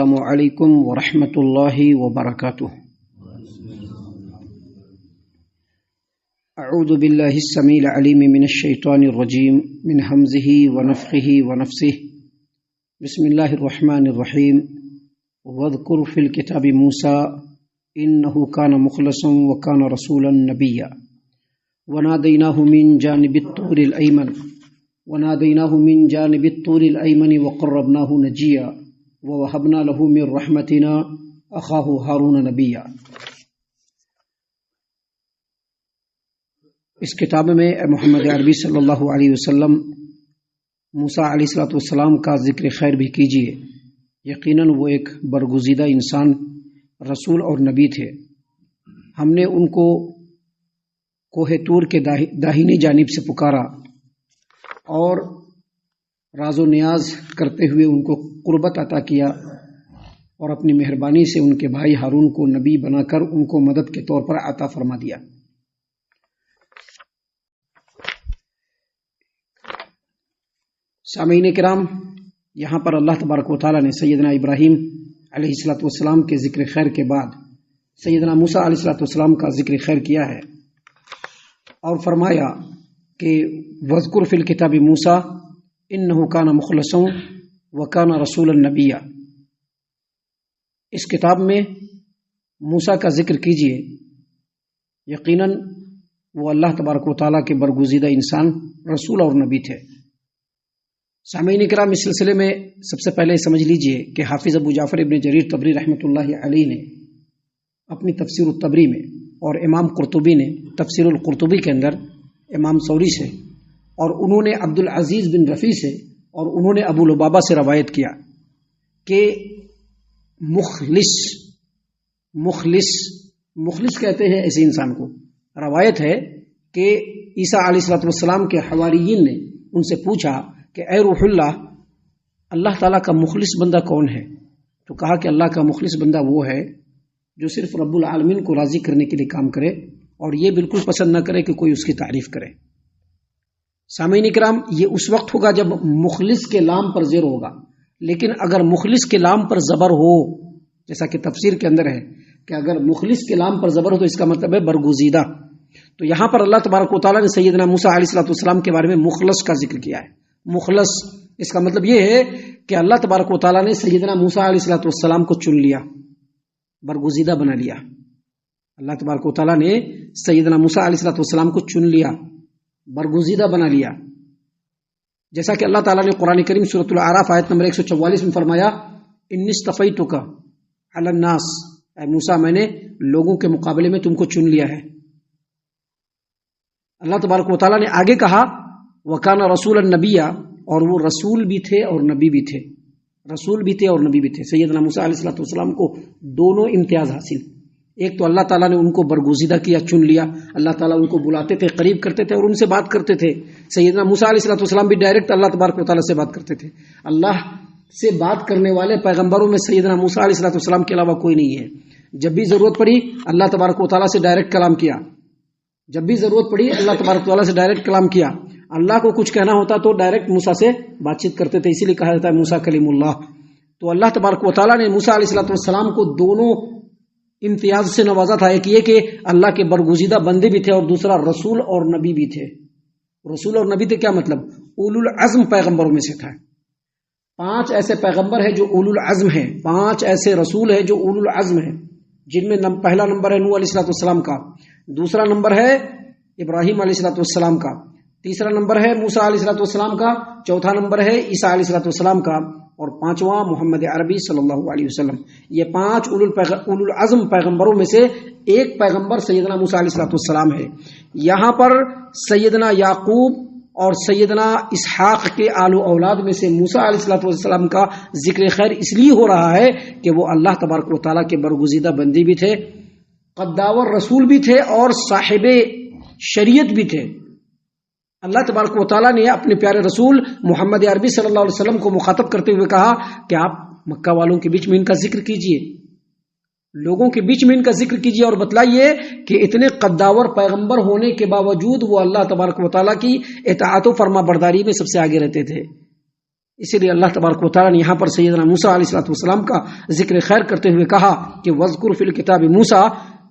السلام علیکم ورحمۃ اللہ وبرکاتہ۔ اعوذ باللہ السمیع العلیم من الشیطان الرجیم من ہمزہ ونفخہ ونفثہ۔ بسم اللہ الرحمن الرحیم۔ واذکر فی الکتاب موسیٰ انہ کان مخلصا وکان رسولا نبیا ونادیناہ من جانب الطور الایمن وقربناہ نجیا ووهبنا له من رحمتنا اخاه هارون نبیا۔ اس کتاب میں محمد عربی صلی اللہ علیہ وسلم موسیٰ علیہ السلام کا ذکر خیر بھی کیجیے۔ یقیناً وہ ایک برگزیدہ انسان، رسول اور نبی تھے۔ ہم نے ان کو کوہ طور کے داہنی جانب سے پکارا اور راز و نیاز کرتے ہوئے ان کو قربت عطا کیا اور اپنی مہربانی سے ان کے بھائی ہارون کو نبی بنا کر ان کو مدد کے طور پر عطا فرما دیا۔ سامعین کرام، یہاں پر اللہ تبارک و تعالیٰ نے سیدنا ابراہیم علیہ السلام کے ذکر خیر کے بعد سیدنا موسیٰ علیہ السلام کا ذکر خیر کیا ہے اور فرمایا کہ وذکر فی الکتاب موسیٰ انہ کان مخلصا وکان رسولا نبیا۔ اس کتاب میں موسیٰ کا ذکر کیجیے۔ یقیناً وہ اللہ تبارک و تعالیٰ کے برگزیدہ انسان، رسول اور نبی تھے۔ سامعین کرام، اس سلسلے میں سب سے پہلے سمجھ لیجئے کہ حافظ ابو جعفر ابن جریر طبری رحمۃ اللہ علیہ نے اپنی تفسیر الطبری میں اور امام قرطبی نے تفسیر القرطبی کے اندر امام ثوری سے اور انہوں نے عبد العزیز بن رفیع سے اور انہوں نے ابو لبابہ سے روایت کیا کہ مخلص کہتے ہیں ایسے انسان کو۔ روایت ہے کہ عیسیٰ علیہ السلام کے حواریین نے ان سے پوچھا کہ اے روح اللہ تعالیٰ کا مخلص بندہ کون ہے؟ تو کہا کہ اللہ کا مخلص بندہ وہ ہے جو صرف رب العالمین کو راضی کرنے کے لیے کام کرے اور یہ بالکل پسند نہ کرے کہ کوئی اس کی تعریف کرے۔ سامعین کرام، یہ اس وقت ہوگا جب مخلص کے لام پر زیر ہوگا، لیکن اگر مخلص کے لام پر زبر ہو، جیسا کہ تفسیر کے اندر ہے کہ اگر مخلص کے لام پر زبر ہو تو اس کا مطلب ہے برگزیدہ۔ تو یہاں پر اللہ تبارک و تعالیٰ نے سیدنا موسیٰ علیہ السلام کے بارے میں مخلص کا ذکر کیا ہے۔ مخلص، اس کا مطلب یہ ہے کہ اللہ تبارک و تعالیٰ نے سیدنا موسیٰ علیہ السلام کو چن لیا، برگزیدہ بنا لیا۔ اللہ تبارک و تعالیٰ نے سیدنا موسیٰ علیہ السلام کو چن لیا، برگزیدہ بنا لیا، جیسا کہ اللہ تعالیٰ نے قرآن کریم سورۃ الاعراف آیت نمبر 144 میں فرمایا انی اصطفیتک علی الناس، اے موسیٰ میں نے لوگوں کے مقابلے میں تم کو چن لیا ہے۔ اللہ تبارک و تعالیٰ نے آگے کہا وکان رسولا نبیا، اور وہ رسول بھی تھے اور نبی بھی تھے، رسول بھی تھے اور نبی بھی تھے۔ سیدنا موسیٰ علیہ السلام کو دونوں امتیاز حاصل، ایک تو اللہ تعالیٰ نے ان کو برگزیدہ کیا، چن لیا، اللہ تعالیٰ ان کو بلاتے تھے، قریب کرتے تھے اور ان سے بات کرتے تھے۔ سیدنا موسیٰ علیہ السلام بھی ڈائریکٹ اللہ تبارک و تعالیٰ سے بات کرتے تھے۔ اللہ سے بات کرنے والے پیغمبروں میں سیدنا موسیٰ علیہ السلام کے علاوہ کوئی نہیں ہے۔ جب بھی ضرورت پڑی اللہ تبارک و تعالیٰ سے ڈائریکٹ کلام کیا، جب بھی ضرورت پڑی اللہ تبارک و تعالیٰ سے ڈائریکٹ کلام کیا۔ اللہ کو کچھ کہنا ہوتا تو ڈائریکٹ موسیٰ سے بات چیت کرتے تھے، اسی لیے کہا جاتا ہے موسیٰ کلیم اللہ۔ تو اللہ تبارک و تعالیٰ نے موسیٰ علیہ السلام کو دونوں امتیاز سے نوازا تھا، ایک یہ کہ اللہ کے برگزیدہ بندے بھی تھے اور دوسرا رسول اور نبی بھی تھے۔ رسول اور نبی تھے کیا مطلب؟ اولو العزم پیغمبروں میں سے تھا۔ 5 ایسے پیغمبر ہیں جو اولو العزم ہیں، 5 ایسے رسول ہیں جو اولو العزم ہیں، جن میں پہلا نمبر ہے نوح علیہ السلام کا، دوسرا نمبر ہے ابراہیم علیہ السلام کا، تیسرا نمبر ہے موسیٰ علیہ السلام کا، چوتھا نمبر ہے عیسیٰ علیہ السلام کا، اور 5واں محمد عربی صلی اللہ علیہ وسلم۔ یہ 5 اولو العزم پیغمبروں میں سے ایک پیغمبر سیدنا موسیٰ علیہ السلام ہے۔ یہاں پر سیدنا یعقوب اور سیدنا اسحاق کے آل و اولاد میں سے موسیٰ علیہ السلام کا ذکر خیر اس لیے ہو رہا ہے کہ وہ اللہ تبارک و تعالیٰ کے برگزیدہ بندی بھی تھے، قداور رسول بھی تھے اور صاحب شریعت بھی تھے۔ اللہ تبارک و تعالیٰ نے اپنے پیارے رسول محمد عربی صلی اللہ علیہ وسلم کو مخاطب کرتے ہوئے کہا کہ آپ مکہ والوں کے بیچ میں ان کا ذکر کیجئے، لوگوں کے بیچ میں ان کا ذکر کیجئے اور بتلائیے کہ اتنے قداور پیغمبر ہونے کے باوجود وہ اللہ تبارک و تعالیٰ کی اطاعت و فرما برداری میں سب سے آگے رہتے تھے۔ اسی لیے اللہ تبارک و تعالیٰ نے یہاں پر سیدنا موسیٰ علیہ السلام کا ذکر خیر کرتے ہوئے کہا کہ وذکر فی الکتاب موسیٰ،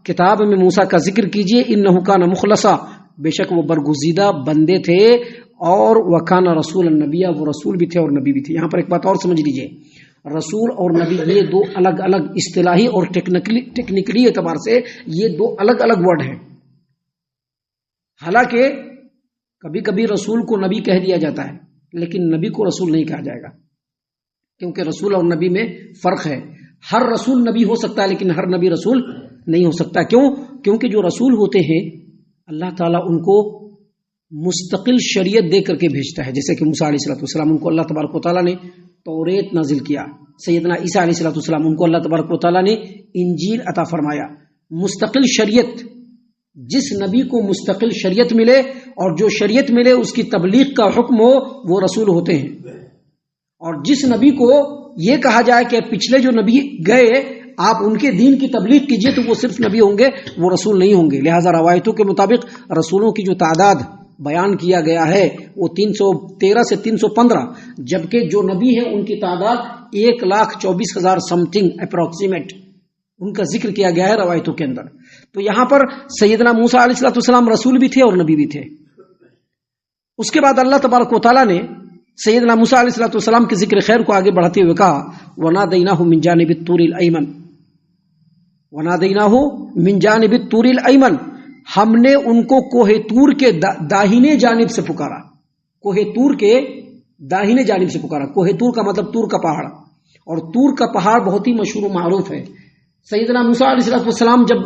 کتاب میں موسیٰ کا ذکر کیجئے، انہ کان مخلصا، بے شک وہ برگزیدہ بندے تھے، اور وکان رسول النبی، وہ رسول بھی تھے اور نبی بھی تھے۔ یہاں پر ایک بات اور سمجھ لیجئے، رسول اور نبی یہ دو الگ الگ اصطلاحی اور ٹیکنیکلی اعتبار سے یہ دو الگ الگ ورڈ ہیں۔ حالانکہ کبھی کبھی رسول کو نبی کہہ دیا جاتا ہے، لیکن نبی کو رسول نہیں کہا جائے گا، کیونکہ رسول اور نبی میں فرق ہے۔ ہر رسول نبی ہو سکتا ہے لیکن ہر نبی رسول نہیں ہو سکتا۔ کیوں؟ کیونکہ جو رسول ہوتے ہیں اللہ تعالیٰ ان کو مستقل شریعت دے کر کے بھیجتا ہے، جیسے کہ موسیٰ علیہ السلام ان کو اللہ تبارک و تعالیٰ نے توریت نازل کیا، سیدنا عیسیٰ علیہ السلام ان کو اللہ تبارک و تعالیٰ نے انجیل عطا فرمایا۔ مستقل شریعت، جس نبی کو مستقل شریعت ملے اور جو شریعت ملے اس کی تبلیغ کا حکم ہو، وہ رسول ہوتے ہیں۔ اور جس نبی کو یہ کہا جائے کہ پچھلے جو نبی گئے آپ ان کے دین کی تبلیغ کیجئے، تو وہ صرف نبی ہوں گے، وہ رسول نہیں ہوں گے۔ لہذا روایتوں کے مطابق رسولوں کی جو تعداد بیان کیا گیا ہے وہ 313 سے 315، جبکہ جو نبی ہیں ان کی تعداد 1,24,000 سم تھنگ اپروکسیمیٹ ان کا ذکر کیا گیا ہے روایتوں کے اندر۔ تو یہاں پر سیدنا موسیٰ علیہ السلام رسول بھی تھے اور نبی بھی تھے۔ اس کے بعد اللہ تبارک و تعالیٰ نے سیدنا موسیٰ علیہ السلام کے ذکر خیر کو آگے بڑھاتے ہوئے کہا وَنَادَيْنَاهُ مِن جَانِبِ الطُّورِ الْأَيْمَنِ، وَنَادَيْنَاهُ مِن جَانِبِ الطُّورِ الْأَيْمَنِ، ہم نے ان کو کوہ طور کے داہنے جانب سے پکارا۔ کوہ طور کے داہنے جانب سے پکارا۔ کوہ طور کا مطلب طور کا پہاڑ، اور طور کا پہاڑ بہت ہی مشہور و معروف ہے۔ سیدنا موسیٰ علیہ السلام جب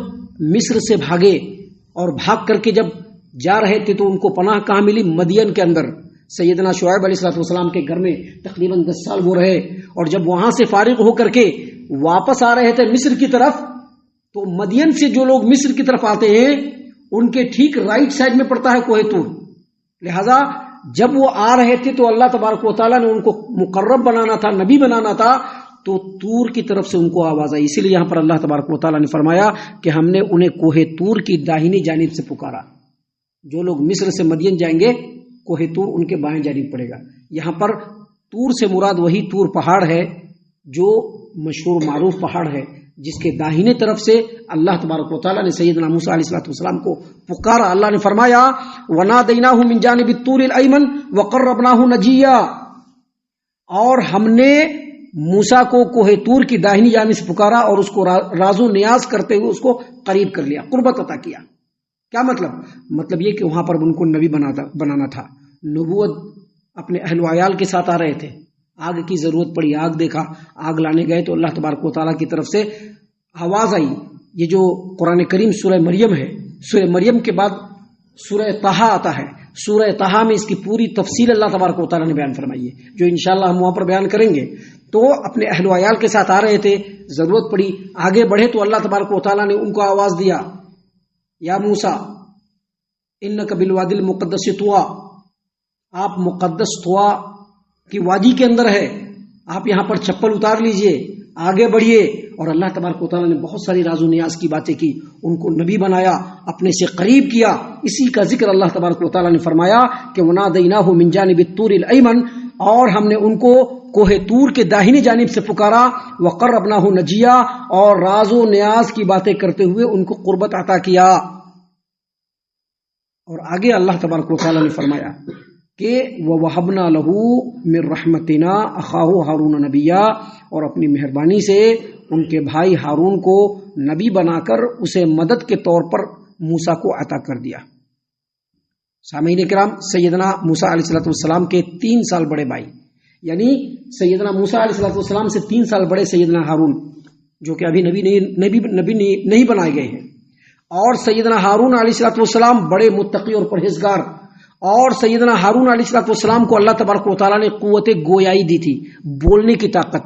مصر سے بھاگے اور بھاگ کر کے جب جا رہے تھے تو ان کو پناہ کہاں ملی؟ مدین کے اندر۔ سیدنا شعیب علیہ السلام کے گھر میں تقریباً 10 سال وہ رہے، اور جب وہاں سے فارغ ہو کر کے واپس آ رہے تھے مصر کی طرف، تو مدین سے جو لوگ مصر کی طرف آتے ہیں ان کے ٹھیک رائٹ سائڈ میں پڑتا ہے کوہ طور۔ لہذا جب وہ آ رہے تھے تو اللہ تبارک و تعالیٰ نے ان کو مقرب بنانا تھا، نبی بنانا تھا، تو طور کی طرف سے ان کو آواز آئی۔ اسی لیے یہاں پر اللہ تبارک و تعالیٰ نے فرمایا کہ ہم نے انہیں کوہ طور کی داہنی جانب سے پکارا۔ جو لوگ مصر سے مدین جائیں گے کوہ طور ان کے بائیں جانب پڑے گا۔ یہاں پر طور سے مراد وہی طور پہاڑ ہے جو مشہور معروف پہاڑ ہے، جس کے داہنے طرف سے اللہ تبارک و تعالیٰ نے سیدنا موسیٰ علیہ السلام کو پکارا۔ اللہ نے فرمایا وَنَادَيْنَاهُ مِن جَانِبِ الطُّورِ الْأَيْمَنِ وَقَرَّبْنَاهُ نَجِيًّا، اور ہم نے موسیٰ کو کوہ طور کی داہنی جانب سے پکارا اور اس کو راز و نیاز کرتے ہوئے اس کو قریب کر لیا، قربت عطا کیا۔ کیا مطلب یہ کہ وہاں پر ان کو نبی بنانا تھا۔ نبوت اپنے اہل و عیال کے ساتھ آ رہے تھے، آگ کی ضرورت پڑی، آگ دیکھا، آگ لانے گئے تو اللہ تبارک و تعالیٰ کی طرف سے آواز آئی۔ یہ جو قرآن کریم سورہ مریم ہے، سورہ مریم کے بعد سورہ طٰہٰ آتا ہے، سورہ طٰہٰ میں اس کی پوری تفصیل اللہ تبارک و تعالیٰ نے بیان فرمائی ہے، جو انشاءاللہ ہم وہاں پر بیان کریں گے۔ تو اپنے اہل و عیال کے ساتھ آ رہے تھے، ضرورت پڑی، آگے بڑھے تو اللہ تبارک و تعالیٰ نے ان کو آواز دیا یا موسیٰ انک بالوادی المقدس طویٰ، آپ مقدس طویٰ کی وادی کے اندر ہے، آپ یہاں پر چپل اتار لیجئے، آگے بڑھیے۔ اور اللہ تبارک و تعالیٰ نے بہت ساری راز و نیاز کی باتیں کی، ان کو نبی بنایا، اپنے سے قریب کیا۔ اسی کا ذکر اللہ تبارک و تعالیٰ نے فرمایا کہ وَنَادَيْنَاهُ مِن جَانِبِ الطُّورِ الْأَيْمَنِ، اور ہم نے ان کو کوہ طور کے داہنی جانب سے پکارا، وَقَرَّبْنَاهُ نَجِيًّا، اور راز و نیاز کی باتیں کرتے ہوئے ان کو قربت عطا کیا۔ اور آگے اللہ تبارک و تعالیٰ نے فرمایا کہ وَوَهَبْنَا لَهُ مِن رَحْمَتِنَا أَخَاهُ هَارُونَ نَبِيًّا، اور اپنی مہربانی سے ان کے بھائی ہارون کو نبی بنا کر اسے مدد کے طور پر موسیٰ کو عطا کر دیا۔ سامعین کرام، سیدنا موسیٰ علیہ السلام کے 3 سال بڑے بھائی، یعنی سیدنا موسیٰ علیہ السلام سے 3 سال بڑے سیدنا ہارون، جو کہ ابھی نبی نہیں بنائے گئے ہیں، اور سیدنا ہارون علیہ السلام بڑے متقی اور پرہیزگار، اور سیدنا ہارون علیہ السلام کو اللہ تبارک و تعالیٰ نے قوت گویائی دی تھی، بولنے کی طاقت۔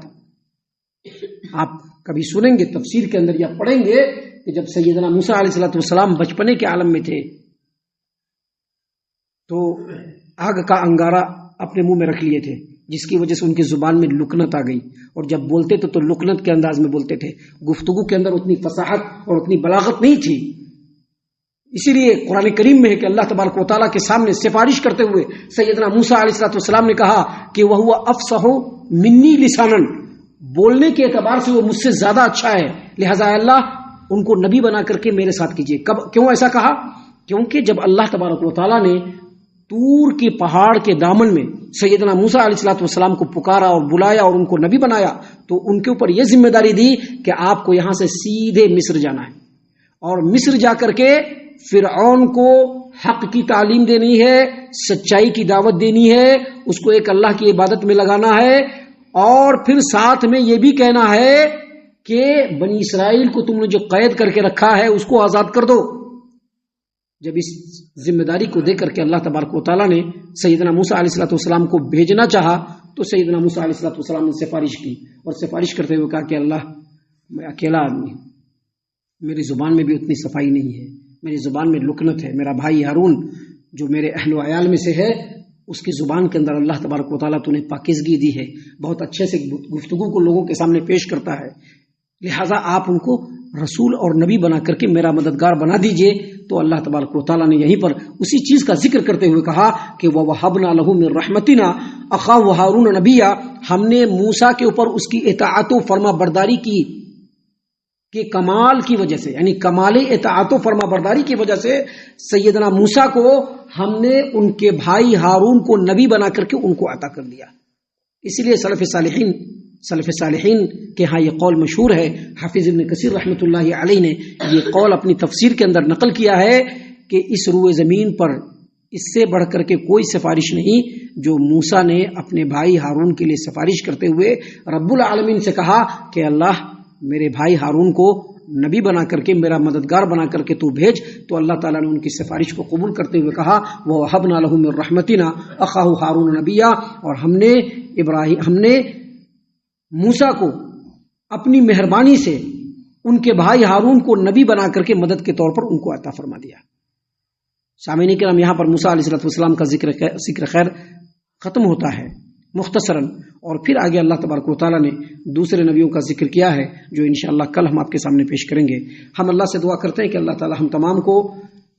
آپ کبھی سنیں گے تفسیر کے اندر یا پڑھیں گے کہ جب سیدنا موسیٰ علیہ السلام بچپنے کے عالم میں تھے تو آگ کا انگارہ اپنے منہ میں رکھ لیے تھے، جس کی وجہ سے ان کی زبان میں لکنت آ گئی، اور جب بولتے تھے تو لکنت کے انداز میں بولتے تھے، گفتگو کے اندر اتنی فصاحت اور اتنی بلاغت نہیں تھی۔ اسی لیے قرآن کریم میں ہے کہ اللہ تبارک و تعالیٰ کے سامنے سفارش کرتے ہوئے سیدنا موسیٰ علیہ السلام نے کہا کہ وہ افصح منی لسانن، بولنے کے اعتبار سے وہ مجھ سے زیادہ اچھا ہے، لہذا اللہ ان کو نبی بنا کر کے میرے ساتھ کیجیے۔ کیوں ایسا کہا؟ کیونکہ جب اللہ تبارک و تعالیٰ نے طور کے پہاڑ کے دامن میں سیدنا موسیٰ علیہ السلام کو پکارا اور بلایا اور ان کو نبی بنایا، تو ان کے اوپر یہ ذمہ داری دی کہ آپ کو یہاں سے سیدھے مصر جانا ہے، اور مصر جا کر کے فرعون کو حق کی تعلیم دینی ہے، سچائی کی دعوت دینی ہے، اس کو ایک اللہ کی عبادت میں لگانا ہے، اور پھر ساتھ میں یہ بھی کہنا ہے کہ بنی اسرائیل کو تم نے جو قید کر کے رکھا ہے اس کو آزاد کر دو۔ جب اس ذمہ داری کو دے کر کے اللہ تبارک و تعالیٰ نے سیدنا موسیٰ علیہ السلام کو بھیجنا چاہا، تو سیدنا موسیٰ علیہ السلام نے سفارش کی، اور سفارش کرتے ہوئے کہا کہ اللہ میں اکیلا آدمی ہوں، میری زبان میں بھی اتنی صفائی نہیں ہے، میری زبان میں لکنت ہے، میرا بھائی ہارون جو میرے اہل و عیال میں سے ہے اس کی زبان کے اندر اللہ تبارک و تعالیٰ تو نے پاکیزگی دی ہے، بہت اچھے سے گفتگو کو لوگوں کے سامنے پیش کرتا ہے، لہٰذا آپ ان کو رسول اور نبی بنا کر کے میرا مددگار بنا دیجئے۔ تو اللہ تبارک و تعالیٰ نے یہیں پر اسی چیز کا ذکر کرتے ہوئے کہا کہ وَوَهَبْنَا لَهُ مِن رَحْمَتِنَا أَخَاهُ هَارُونَ نَبِيًّا، ہم نے موسیٰ کے اوپر اس کی اطاعت و فرما برداری کی کہ کمال کی وجہ سے، یعنی کمال اطاعت و فرما برداری کی وجہ سے سیدنا موسیٰ کو ہم نے ان کے بھائی ہارون کو نبی بنا کر کے ان کو عطا کر دیا۔ اسی لیے سلف صالحین کے ہاں یہ قول مشہور ہے، حافظ ابن کثیر رحمۃ اللہ علیہ نے یہ قول اپنی تفسیر کے اندر نقل کیا ہے کہ اس روئے زمین پر اس سے بڑھ کر کے کوئی سفارش نہیں جو موسیٰ نے اپنے بھائی ہارون کے لیے سفارش کرتے ہوئے رب العالمین سے کہا کہ اللہ میرے بھائی ہارون کو نبی بنا کر کے میرا مددگار بنا کر کے تو بھیج۔ تو اللہ تعالیٰ نے ان کی سفارش کو قبول کرتے ہوئے کہا وَوَهَبْنَا لَهُ مِن رَحْمَتِنَا أَخَاهُ هَارُونَ نَبِيًّا، اور ہم نے موسیٰ کو اپنی مہربانی سے ان کے بھائی ہارون کو نبی بنا کر کے مدد کے طور پر ان کو عطا فرما دیا۔ سامعین کرام، یہاں پر موسیٰ علیہ السلام کا ذکر خیر ختم ہوتا ہے مختصراً، اور پھر آگے اللہ تبارک و تعالیٰ نے دوسرے نبیوں کا ذکر کیا ہے جو انشاءاللہ کل ہم آپ کے سامنے پیش کریں گے۔ ہم اللہ سے دعا کرتے ہیں کہ اللہ تعالیٰ ہم تمام کو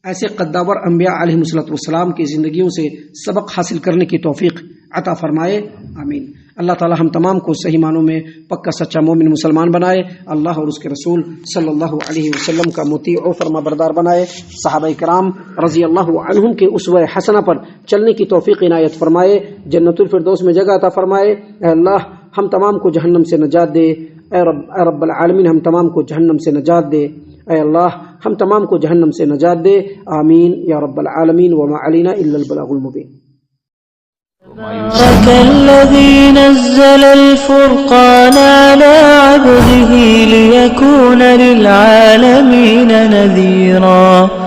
ایسے قداور انبیاء علیہ السلام کی زندگیوں سے سبق حاصل کرنے کی توفیق عطا فرمائے، آمین۔ اللہ تعالیٰ ہم تمام کو صحیح معنوں میں پکا سچا مومن مسلمان بنائے، اللہ اور اس کے رسول صلی اللہ علیہ وسلم کا مطیع و فرما بردار بنائے، صحابہ کرام رضی اللہ عنہم کے اسوہ حسنہ پر چلنے کی توفیق عنایت فرمائے، جنت الفردوس میں جگہ عطا فرمائے۔ اے اللہ ہم تمام کو جہنم سے نجات دے، اے رب العالمین ہم تمام کو جہنم سے نجات دے، اے اللہ ہم تمام کو جہنم سے نجات دے، آمین یا رب العالمین۔ وما علینا الا البلاغ المبین۔ الذي نزل الفرقان على عبده ليكون للعالمين نذيرا